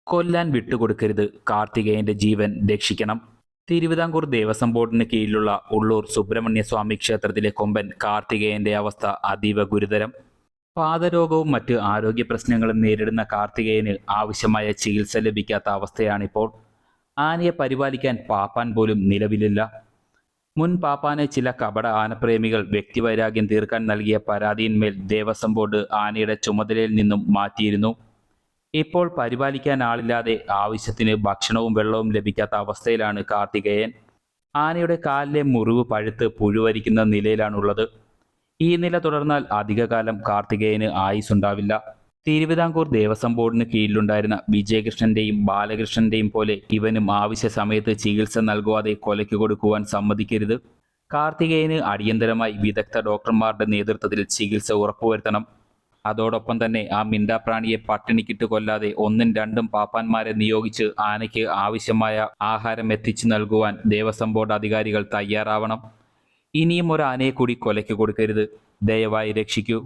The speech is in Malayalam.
കൊല്ലാൻ വിട്ടുകൊടുക്കരുത്, കാർത്തികേയന്റെ ജീവൻ രക്ഷിക്കണം. തിരുവിതാംകൂർ ദേവസ്വം ബോർഡിന് കീഴിലുള്ള ഉള്ളൂർ സുബ്രഹ്മണ്യ സ്വാമി ക്ഷേത്രത്തിലെ കൊമ്പൻ കാർത്തികേയന്റെ അവസ്ഥ അതീവ ഗുരുതരം. പാദരോഗവും മറ്റ് ആരോഗ്യ പ്രശ്നങ്ങളും നേരിടുന്ന കാർത്തികേയന് ആവശ്യമായ ചികിത്സ ലഭിക്കാത്ത അവസ്ഥയാണിപ്പോൾ. ആനയെ പരിപാലിക്കാൻ പാപ്പാൻ പോലും നിലവിലില്ല. മുൻ പാപ്പാനെ ചില കപട ആനപ്രേമികൾ വ്യക്തിവൈരാഗ്യം തീർക്കാൻ നൽകിയ പരാതിയിന്മേൽ ദേവസ്വം ബോർഡ് ആനയുടെ ചുമതലയിൽ നിന്നും മാറ്റിയിരുന്നു. ഇപ്പോൾ പരിപാലിക്കാൻ ആളില്ലാതെ ആവശ്യത്തിന് ഭക്ഷണവും വെള്ളവും ലഭിക്കാത്ത അവസ്ഥയിലാണ് കാർത്തികേയൻ. ആനയുടെ കാലിലെ മുറിവ് പഴുത്ത് പുഴുവരിക്കുന്ന നിലയിലാണുള്ളത്. ഈ നില തുടർന്നാൽ അധികകാലം കാർത്തികേയന് ആയുസ്സുണ്ടാവില്ല. തിരുവിതാംകൂർ ദേവസ്വം ബോർഡിന് കീഴിലുണ്ടായിരുന്ന വിജയകൃഷ്ണന്റെയും ബാലകൃഷ്ണന്റെയും പോലെ ഇവനും ആവശ്യ സമയത്ത് ചികിത്സ നൽകുവാതെ കൊലയ്ക്ക് കൊടുക്കുവാൻ സമ്മതിക്കരുത്. കാർത്തികേയന് അടിയന്തരമായി വിദഗ്ധ ഡോക്ടർമാരുടെ നേതൃത്വത്തിൽ ചികിത്സ ഉറപ്പുവരുത്തണം. അതോടൊപ്പം തന്നെ ആ മിണ്ടാപ്രാണിയെ പട്ടിണിക്കിട്ട് കൊല്ലാതെ ഒന്നും രണ്ടും പാപ്പാന്മാരെ നിയോഗിച്ച് ആനയ്ക്ക് ആവശ്യമായ ആഹാരം എത്തിച്ചു നൽകുവാൻ ദേവസ്വം ബോർഡ് അധികാരികൾ തയ്യാറാവണം. ഇനിയും ഒരു ആനയെ കൂടി കൊലയ്ക്ക് കൊടുക്കരുത്. ദയവായി രക്ഷിക്കൂ.